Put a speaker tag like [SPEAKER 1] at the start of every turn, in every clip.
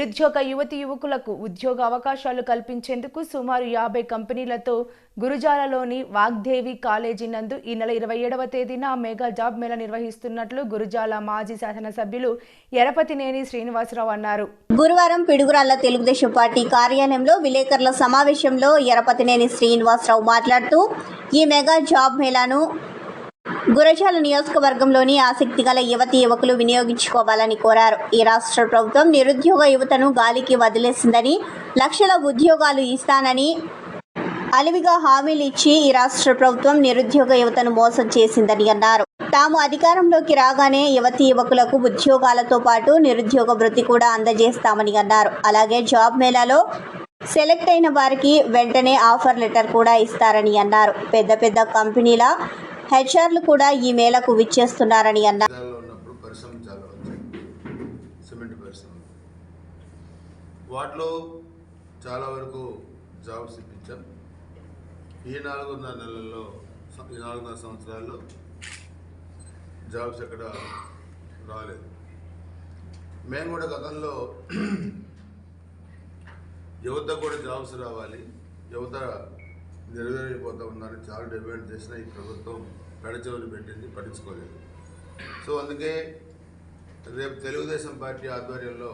[SPEAKER 1] నిరుద్యోగ యువకులకు ఉద్యోగ అవకాశాలు కల్పించేందుకు సుమారు 50 కంపెనీలతో గురజాలలోని వాగ్దేవి కాలేజీ నందు ఈ నెల 27వ తేదీన మెగా జాబ్ మేళా నిర్వహిస్తున్నట్లు గురజాల మాజీ శాసనసభ్యులు ఎరపతినేని శ్రీనివాసరావు అన్నారు.
[SPEAKER 2] గురువారం పిడుగురాళ్ల తెలుగుదేశం పార్టీ కార్యాలయంలో విలేకరుల సమావేశంలో ఎరపతినేని శ్రీనివాసరావు మాట్లాడుతూ ఈ మెగా జాబ్ మేళాను గురజాల నియోజకవర్గంలోని ఆసక్తి గల యువకులు వినియోగించుకోవాలని కోరారు. ఈ రాష్ట్ర ప్రభుత్వం నిరుద్యోగ యువతను గాలికి వదిలేసిందని, లక్షల ఉద్యోగాలు ఇస్తానని అలివిగా హామీలు ఇచ్చి ఈ రాష్ట్ర ప్రభుత్వం నిరుద్యోగ యువతను మోసం చేసిందని అన్నారు. తాము అధికారంలోకి రాగానే యువకులకు ఉద్యోగాలతో పాటు నిరుద్యోగ వృత్తి కూడా అందజేస్తామని అన్నారు. అలాగే జాబ్ మేళాలో సెలెక్ట్ అయిన వారికి వెంటనే ఆఫర్ లెటర్ కూడా ఇస్తారని అన్నారు. పెద్ద కంపెనీల హెచ్ఆర్లు కూడా ఈ మేళకు విచ్చేస్తున్నారని అన్నారు.
[SPEAKER 3] వాటిలో చాలా వరకు జాబ్స్ ఇప్పించాం. ఈ 4.5 నెలల్లో, ఈ 4.5 సంవత్సరాల్లో జాబ్స్ ఎక్కడ రాలేదు. మేము కూడా గతంలో యువత కూడా జాబ్స్ రావాలి, యువత నెరవేరిపోతూ ఉన్నారని చాలా డిమాండ్ చేసిన ఈ ప్రభుత్వం పెడచెవిని పెట్టింది, పట్టించుకోలేదు. సో అందుకే రేపు తెలుగుదేశం పార్టీ ఆధ్వర్యంలో,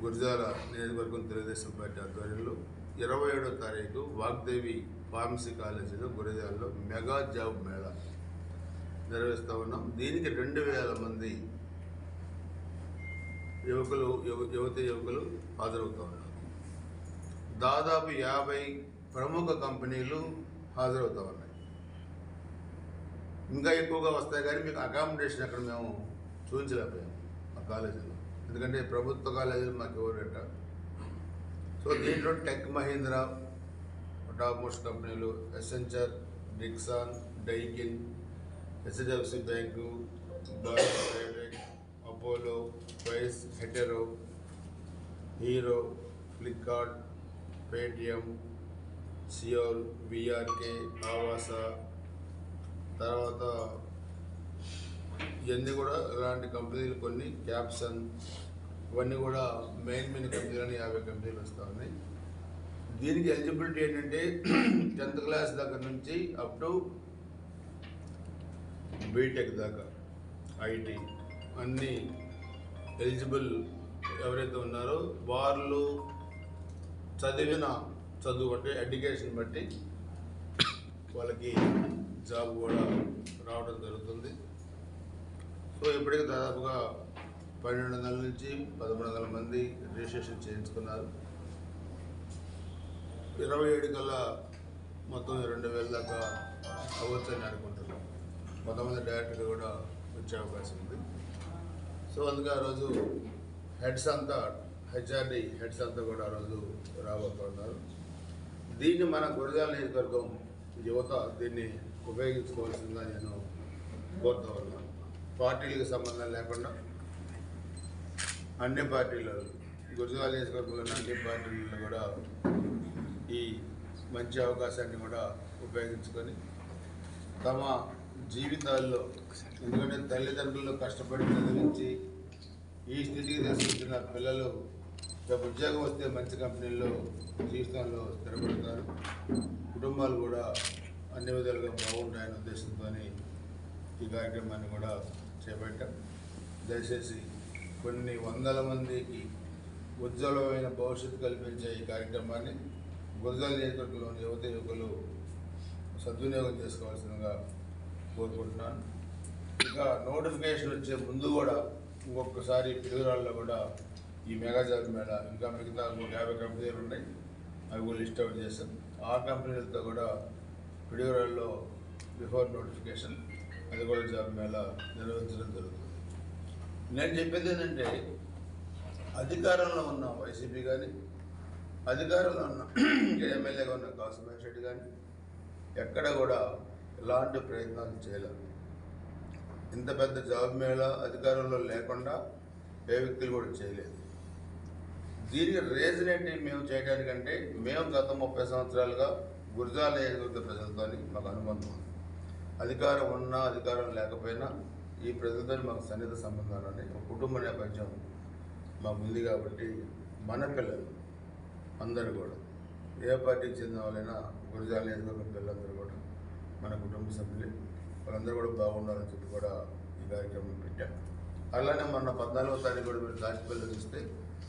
[SPEAKER 3] గురజాల నియోజకవర్గం తెలుగుదేశం పార్టీ ఆధ్వర్యంలో 27వ తారీఖు వాగ్దేవి ఫార్మసీ కాలేజీలో గురజాలలో మెగా జాబ్ మేళా నిర్వహిస్తూ ఉన్నాం. దీనికి 2000 మంది యువకులు హాజరవుతూ ఉన్నారు. దాదాపు 50 ప్రముఖ కంపెనీలు హాజరవుతూ ఉన్నాయి. ఇంకా ఎక్కువగా వస్తాయి, కానీ మీకు అకామిడేషన్ అక్కడ మేము చూపించలేకపోయాము ఆ కాలేజీలో, ఎందుకంటే ప్రభుత్వ కాలేజీలు మాకు ఎవరట. సో దీంట్లో టెక్ మహీంద్రా టాప్ మోస్ట్ కంపెనీలు, Accenture, Dixon, Daikin, HDFC bank, Apollo, Price, Hetero, Hero, Flipkart, Paytm, సియోల్, విఆర్కే, ఆవాస, తర్వాత ఇవన్నీ కూడా ఇలాంటి కంపెనీలు, కొన్ని క్యాప్సన్, ఇవన్నీ కూడా మెయిన్ కంపెనీలని 50 కంపెనీలు వస్తూ ఉన్నాయి. దీనికి ఎలిజిబిలిటీ ఏంటంటే 10th క్లాస్ దగ్గర నుంచి అప్ టు బీటెక్ దాకా ఐటీ అన్నీ ఎలిజిబుల్ ఎవరైతే ఉన్నారో వాళ్ళు చదివిన చదువు అంటే ఎడ్యుకేషన్ బట్టి వాళ్ళకి జాబ్ కూడా రావడం జరుగుతుంది. సో ఇప్పటికీ దాదాపుగా 1200 నుంచి 1300 మంది రిజిస్ట్రేషన్ చేయించుకున్నారు. 27 కల్లా మొత్తం 2000 దాకా అవ్వచ్చని అనుకుంటున్నాం. కొంతమంది డైరెక్ట్గా కూడా వచ్చే అవకాశం ఉంది. సో అందుకే ఆ రోజు హెచ్ఆర్డి హెడ్స్ అంతా కూడా ఆ రోజు రాబోతున్నారు. దీన్ని మన గురజాల నియోజకవర్గం యువత దీన్ని ఉపయోగించుకోవాల్సిందిగా నేను కోరుతా ఉన్నాను. పార్టీలకు సంబంధం లేకుండా అన్ని పార్టీలు, గురజాల నియోజకవర్గంలోని అన్ని పార్టీలలో కూడా ఈ మంచి అవకాశాన్ని కూడా ఉపయోగించుకొని తమ జీవితాల్లో, ఎందుకంటే తల్లిదండ్రులు కష్టపడి చదివించి ఈ స్థితికి తీసుకొచ్చిన పిల్లలు రేపు ఉద్యోగం వస్తే మంచి కంపెనీల్లో జీవితంలో స్థిరపడతారు, కుటుంబాలు కూడా అన్ని విధాలుగా బాగుంటాయనే ఉద్దేశంతో ఈ కార్యక్రమాన్ని కూడా చేపట్టాం. దయచేసి కొన్ని వందల మందికి ఉజ్వలమైన భవిష్యత్తు కల్పించే ఈ కార్యక్రమాన్ని గురజాల నియోజకవర్గంలోని యువకులు సద్వినియోగం చేసుకోవాల్సిందిగా కోరుకుంటున్నాను. ఇంకా నోటిఫికేషన్ వచ్చే ముందు కూడా ఇంకొకసారి పిడుగురాళ్ళలో కూడా ఈ మెగా జాబ్ మేళా, ఇంకా మిగతా 50 కంపెనీలు ఉన్నాయి, అవి కూడా లిస్ట్ అవుట్ చేశాం. ఆ కంపెనీలతో కూడా పిడుగురాళ్ళలో బిఫోర్ నోటిఫికేషన్ అది కూడా జాబ్ మేళా నిర్వహించడం జరుగుతుంది. నేను చెప్పేది ఏంటంటే, అధికారంలో ఉన్న వైసీపీ కానీ, అధికారంలో ఉన్న ఎమ్మెల్యేగా ఉన్న కాసిమేష్ రెడ్డి కానీ ఎక్కడ కూడా ఎలాంటి ప్రయత్నాలు చేయలేదు. ఇంత పెద్ద జాబ్ మేళా అధికారంలో లేకుండా ఏ వ్యక్తులు కూడా చేయలేదు. దీనికి రీజన్ ఏంటి మేము చేయడానికంటే, మేము గత 30 సంవత్సరాలుగా గురజాల నియోజకవర్గ ప్రజలతో మాకు అనుబంధం. అధికారం ఉన్నా అధికారం లేకపోయినా ఈ ప్రజలతో మాకు సన్నిహిత సంబంధాలు ఉన్నాయి. ఒక కుటుంబ నేపథ్యం మాకు ఉంది కాబట్టి మన పిల్లలు అందరూ కూడా ఏ పార్టీకి చెందిన వాళ్ళైనా గురజాల నియోజకవర్గం పిల్లలందరూ కూడా మన కుటుంబ సభ్యులు వాళ్ళందరూ కూడా బాగుండాలని చెప్పి కూడా ఈ కార్యక్రమం పెట్టాం. అలానే మొన్న 14వ తారీఖు కూడా మీరు లాస్ట్ పిల్లలు చూస్తే